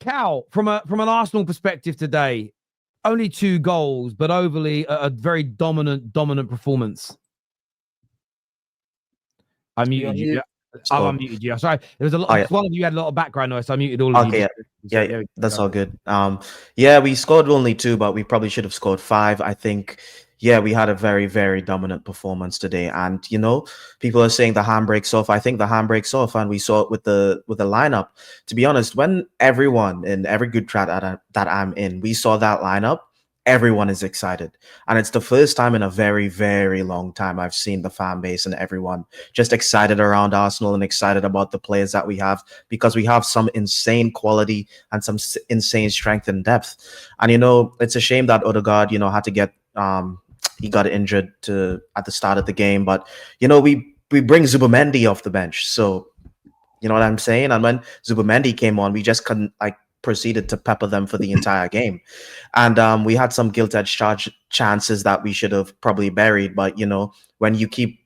Cal, from an Arsenal perspective today, only 2 goals, but overly a very dominant performance. I muted you. I unmuted you. Sorry, there was a lot. Oh, yeah. One of you had a lot of background noise, so I muted all of you. Okay, yeah, that's all good. We scored only 2, but we probably should have scored 5. I think, we had a very, very dominant performance today. And people are saying the handbrake's off. I think the handbrake's off, and we saw it with the lineup. To be honest, when everyone in every good chat that I'm in, we saw that lineup, everyone is excited. And it's the first time in a very, very long time I've seen the fan base and everyone just excited around Arsenal and excited about the players that we have, because we have some insane quality and some insane strength and depth. And, it's a shame that Odegaard, had to get, he got injured at the start of the game. But, we bring Zubimendi off the bench. So, you know what I'm saying? And when Zubimendi came on, we just couldn't, proceeded to pepper them for the entire game. And we had some gilt-edged chances that we should have probably buried. But, when you keep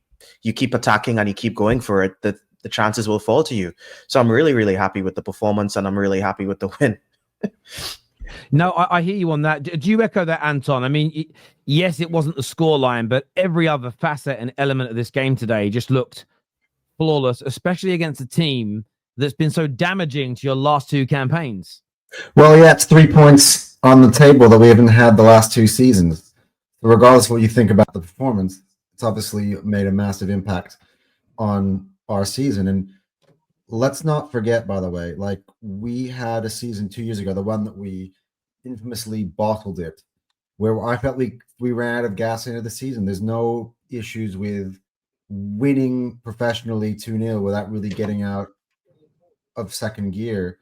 attacking and you keep going for it, the chances will fall to you. So I'm really, really happy with the performance, and I'm really happy with the win. No, I hear you on that. Do you echo that, Anton? I mean, yes, it wasn't the scoreline, but every other facet and element of this game today just looked flawless, especially against a team that's been so damaging to your last 2 campaigns. Well, yeah, it's 3 points on the table that we haven't had the last 2 seasons. Regardless of what you think about the performance, it's obviously made a massive impact on our season. And let's not forget, by the way, we had a season 2 years ago, the one that we infamously bottled it, where I felt we ran out of gas into the season. There's no issues with winning professionally 2-0 without really getting out of second gear.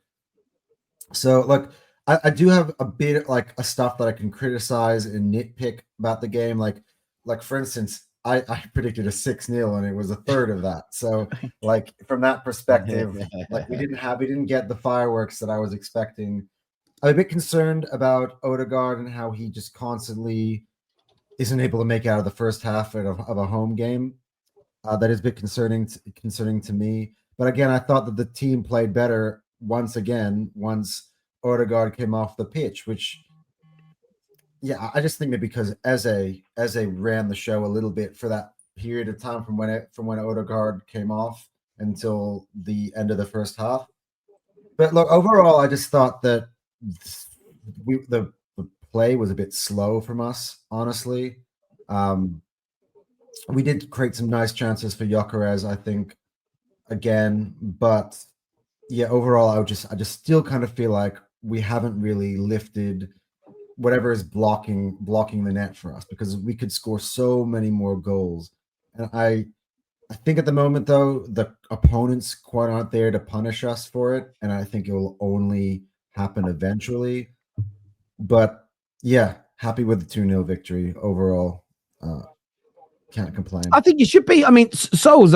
So, look, I do have a bit of stuff that I can criticize and nitpick about the game. Like for instance, I predicted a 6-0 and it was a third of that. So, from that perspective, we didn't get the fireworks that I was expecting. I'm a bit concerned about Odegaard and how he just constantly isn't able to make out of the first half of a home game. That is a bit concerning to me. But again, I thought that the team played better once Odegaard came off the pitch, which, I just think that because Eze ran the show a little bit for that period of time from when Odegaard came off until the end of the first half. But look, overall, I just thought that the play was a bit slow from us, honestly. We did create some nice chances for Gyökeres, I think, again, but overall, I just still kind of feel like we haven't really lifted whatever is blocking the net for us, because we could score so many more goals. And I think at the moment, though, the opponents quite aren't there to punish us for it, and I think it will only happen eventually. But happy with the 2-0 victory overall. Can't complain. I think you should be. I mean, Souls,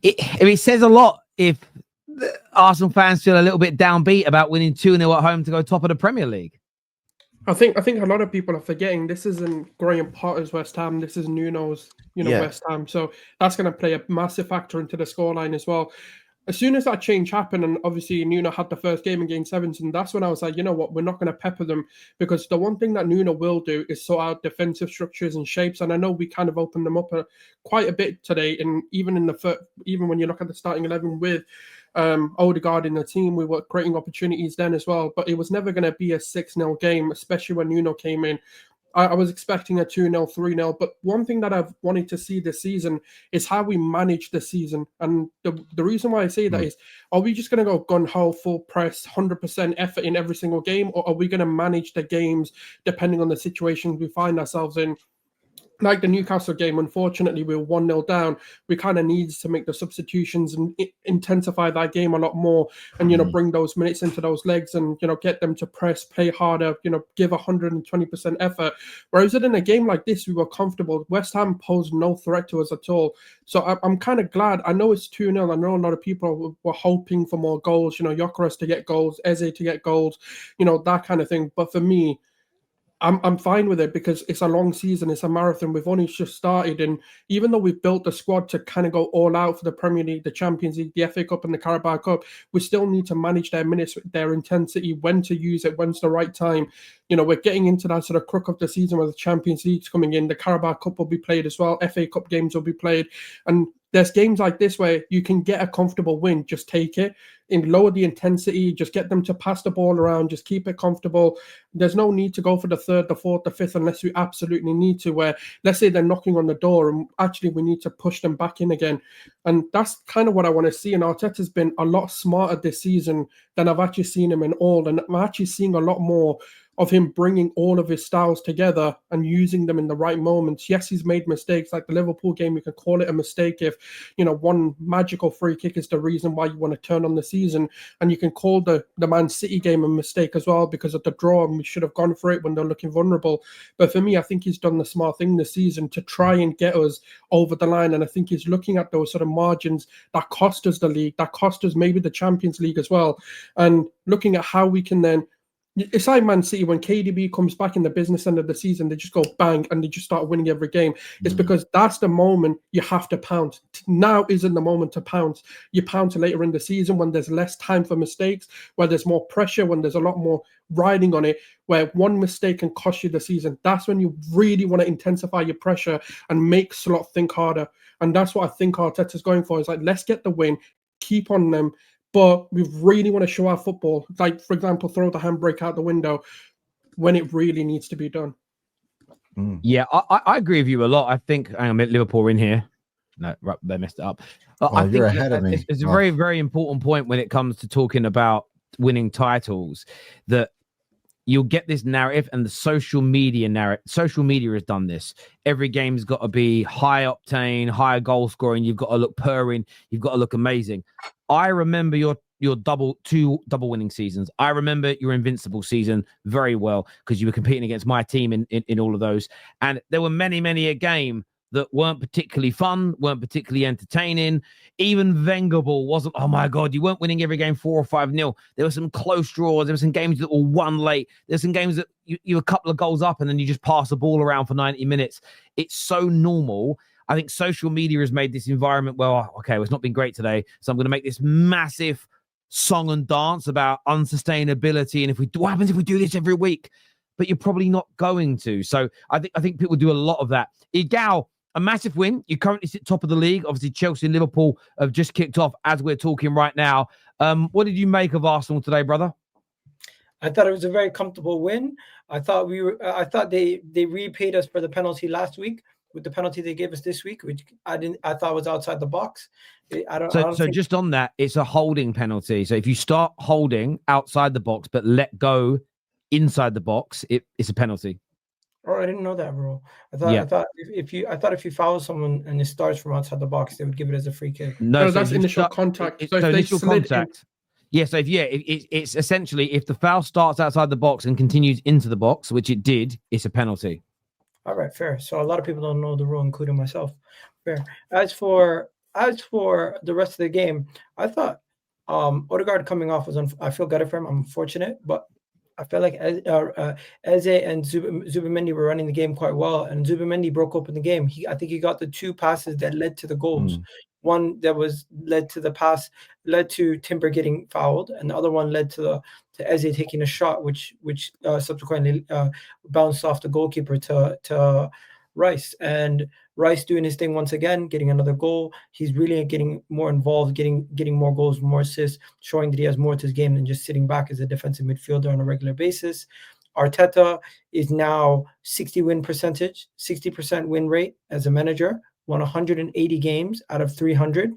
it says a lot if Arsenal fans feel a little bit downbeat about winning 2-0 at home to go top of the Premier League. I think a lot of people are forgetting this isn't Graham Potter's West Ham. This is Nuno's, West Ham. So that's going to play a massive factor into the scoreline as well. As soon as that change happened, and obviously Nuno had the first game against Everton, that's when I was like, you know what, we're not going to pepper them, because the one thing that Nuno will do is sort out defensive structures and shapes. And I know we kind of opened them up quite a bit today. And even when you look at the starting 11 with Odegaard in the team, we were creating opportunities then as well. But it was never going to be a 6-0 game, especially when Nuno came in. I was expecting a 2-0, 3-0. But one thing that I've wanted to see this season is how we manage the season. And the reason why I say that is, are we just going to go gun-ho, full press, 100% effort in every single game? Or are we going to manage the games depending on the situations we find ourselves in? Like the Newcastle game, unfortunately, we were 1-0 down. We kind of needed to make the substitutions and intensify that game a lot more, and bring those minutes into those legs, and get them to press, play harder, give 120% effort. Whereas in a game like this, we were comfortable. West Ham posed no threat to us at all. So I'm kind of glad. I know it's 2-0. I know a lot of people were hoping for more goals. Gyökeres to get goals, Eze to get goals, that kind of thing. But for me, I'm fine with it because it's a long season, it's a marathon. We've only just started, and even though we've built the squad to kind of go all out for the Premier League, the Champions League, the FA Cup, and the Carabao Cup, we still need to manage their minutes, their intensity, when to use it, when's the right time. We're getting into that sort of crook of the season where the Champions League's coming in, the Carabao Cup will be played as well, FA Cup games will be played, and there's games like this where you can get a comfortable win, just take it, and lower the intensity, just get them to pass the ball around, just keep it comfortable. There's no need to go for the third, the fourth, the fifth, unless we absolutely need to, where let's say they're knocking on the door and actually we need to push them back in again. And that's kind of what I want to see. And Arteta's been a lot smarter this season than I've actually seen him in all. And I'm actually seeing a lot more of him bringing all of his styles together and using them in the right moments. Yes, he's made mistakes, like the Liverpool game. You can call it a mistake if, one magical free kick is the reason why you want to turn on the season. And you can call the Man City game a mistake as well because of the draw, and we should have gone for it when they're looking vulnerable. But for me, I think he's done the smart thing this season to try and get us over the line. And I think he's looking at those sort of margins that cost us the league, that cost us maybe the Champions League as well, and looking at how we can then. It's like Man City when KDB comes back in the business end of the season, they just go bang and they just start winning every game. It's because that's the moment you have to pounce. Now isn't the moment to pounce. You pounce later in the season when there's less time for mistakes, where there's more pressure, when there's a lot more riding on it, where one mistake can cost you the season. That's when you really want to intensify your pressure and make Slot think harder. And that's what I think Arteta's going for. Is like, let's get the win, keep on them. But we really want to show our football. Like, for example, throw the handbrake out the window when it really needs to be done. Yeah, I agree with you a lot. I think Liverpool are in here. No, right, they messed it up. I think you're ahead of me. It's a very, very important point when it comes to talking about winning titles, that you'll get this narrative, and the social media narrative. Social media has done this. Every game's got to be high octane, higher goal scoring. You've got to look purring. You've got to look amazing. I remember your two double winning seasons. I remember your invincible season very well because you were competing against my team in all of those. And there were many a game that weren't particularly fun, weren't particularly entertaining. Even Wenger ball wasn't, oh my God, you weren't winning every game 4 or 5-0. There were some close draws. There were some games that were won late. There's some games that you were a couple of goals up and then you just pass the ball around for 90 minutes. It's so normal. I think social media has made this environment, well, it's not been great today, so I'm going to make this massive song and dance about unsustainability. And what happens if we do this every week? But you're probably not going to. So I think people do a lot of that. Igal, a massive win. You currently sit top of the league. Obviously, Chelsea and Liverpool have just kicked off as we're talking right now. What did you make of Arsenal today, brother? I thought it was a very comfortable win. I thought they repaid us for the penalty last week with the penalty they gave us this week, which I thought was outside the box. So just on that, it's a holding penalty. So if you start holding outside the box but let go inside the box, it's a penalty. Oh, I didn't know that rule. I thought if you foul someone and it starts from outside the box, they would give it as a free kick. No, that's initial contact. So initial contact. Yeah, so it's essentially if the foul starts outside the box and continues into the box, which it did, it's a penalty. All right, fair. So a lot of people don't know the rule, including myself. Fair. As for the rest of the game, I thought Odegaard coming off I feel better for him. I'm fortunate, but I felt like Eze and Zubimendi were running the game quite well, and Zubimendi broke open the game. I think he got the 2 passes that led to the goals. One that led to Timber getting fouled, and the other one led to Eze taking a shot, which subsequently bounced off the goalkeeper to Rice. And Rice doing his thing once again, getting another goal. He's really getting more involved, getting more goals, more assists, showing that he has more to his game than just sitting back as a defensive midfielder on a regular basis. Arteta is now 60% win rate as a manager, won 180 games out of 300,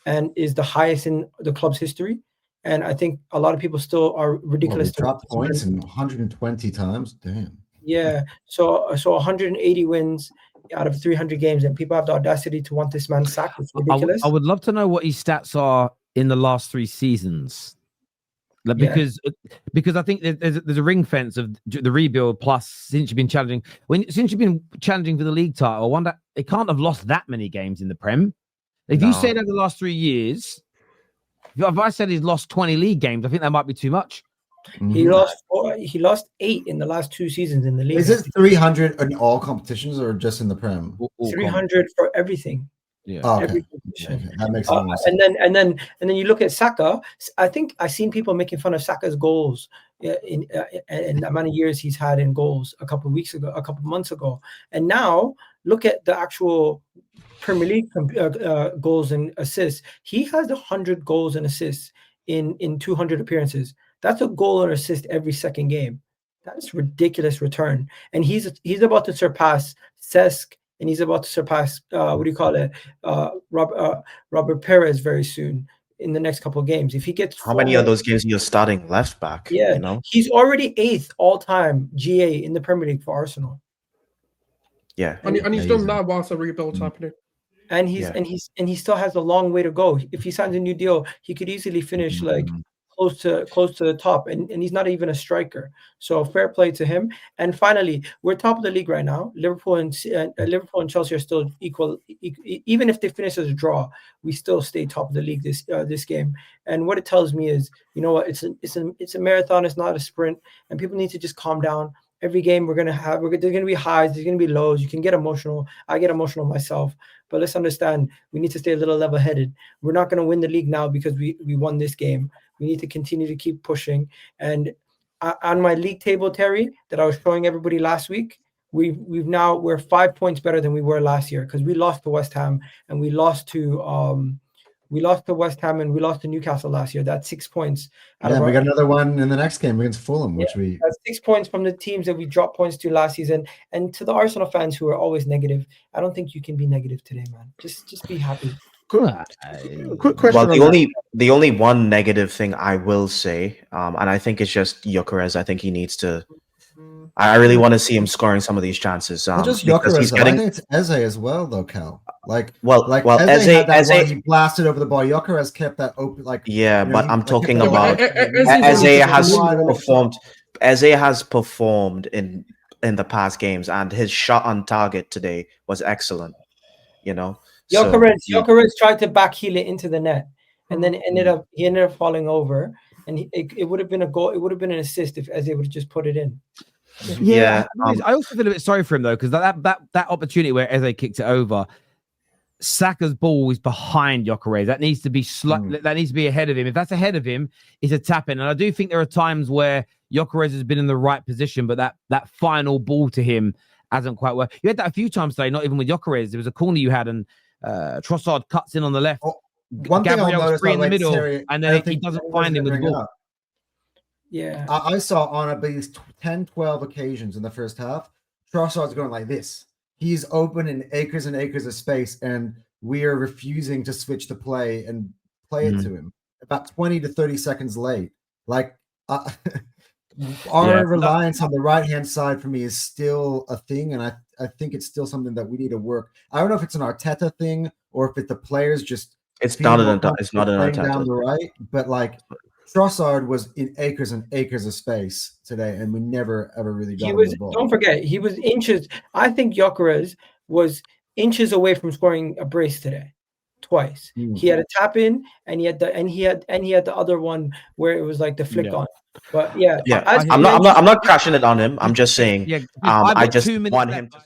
and is the highest in the club's history. And I think a lot of people still are ridiculous. Dropped points in 120 times. Damn. Yeah. So 180 wins out of 300 games, and people have the audacity to want this man sacked. It's ridiculous. I would love to know what his stats are in the last 3 seasons. Because I think there's a ring fence of the rebuild plus since you've been challenging for the league title. I wonder, they can't have lost that many games in the Prem. If you say that the last 3 years, if I said he's lost 20 league games, I think that might be too much. He lost 4. He lost 8 in the last 2 seasons in the league. Is it 300 in all competitions or just in the Prem? 300 for everything. Yeah. Oh, okay. Every competition. Okay. That makes sense. And then you look at Saka. I think I've seen people making fun of Saka's goals in the amount of years he's had in goals a couple months ago, and now look at the actual Premier League goals and assists. He has 100 goals and assists in 200 appearances. That's a goal or assist every second game. That's ridiculous return, and he's about to surpass Cesc. And he's about to surpass Robert Perez very soon in the next couple of games. If he gets how many of those games you're starting left back? Yeah, you know, he's already 8th all time GA in the Premier League for Arsenal. Yeah, and he's done that whilst the rebuild's happening. And he still has a long way to go. If he signs a new deal, he could easily finish like close to the top, and he's not even a striker. So fair play to him. And finally, we're top of the league right now. Liverpool and Chelsea are still equal. Even if they finish as a draw, we still stay top of the league this game. And what it tells me is, you know what, it's a marathon. It's not a sprint, and people need to just calm down. Every game there's gonna be highs, there's gonna be lows. You can get emotional. I get emotional myself, but let's understand we need to stay a little level-headed. We're not gonna win the league now because we won this game. We need to continue to keep pushing. And on my league table, Terry, that I was showing everybody last week, we're 5 points better than we were last year because we lost to West Ham and we lost to West Ham and we lost to Newcastle last year. That's 6 points. We got another one in the next game against Fulham, which that's 6 points from the teams that we dropped points to last season. And to the Arsenal fans who are always negative, I don't think you can be negative today, man. Just be happy. Quick question. Well, the only one negative thing I will say, and I think it's just Gyökeres. I think he needs to. I really want to see him scoring some of these chances. Not just Gyökeres, I think it's Eze as well, though, Cal. Eze he blasted over the ball. Gyökeres kept that open. But I'm talking about Eze has performed. Eze has performed in the past games, and his shot on target today was excellent. You know. Gyökeres tried to backheel it into the net, and then he ended up falling over. And it would have been a goal. It would have been an assist if Eze would have just put it in. Yeah, I also feel a bit sorry for him though, because that opportunity where Eze kicked it over, Saka's ball is behind Gyökeres. That needs to be that needs to be ahead of him. If that's ahead of him, it's a tap in. And I do think there are times where Gyökeres has been in the right position, but that final ball to him hasn't quite worked. You had that a few times today, not even with Gyökeres. There was a corner you had and Trossard cuts in on the left. Gabriel's free in the middle, and then he doesn't find him with the ball. Yeah, I saw on at least 10, 12 occasions in the first half, Trossard's going like this. He's open in acres and acres of space, and we are refusing to switch the play and play it to him. About 20 to 30 seconds late. Our reliance on the right-hand side for me is still a thing, and I think it's still something that we need to work. I don't know if it's an Arteta thing or if the players just it's not an Arteta down the right, but Trossard was in acres and acres of space today, and we never ever really got the ball. Don't forget, he was inches. I think Gyökeres was inches away from scoring a brace today, twice. He had a tap in, and he had the other one where it was like the flick on. But I'm not crashing it on him. I'm just saying. I just want him to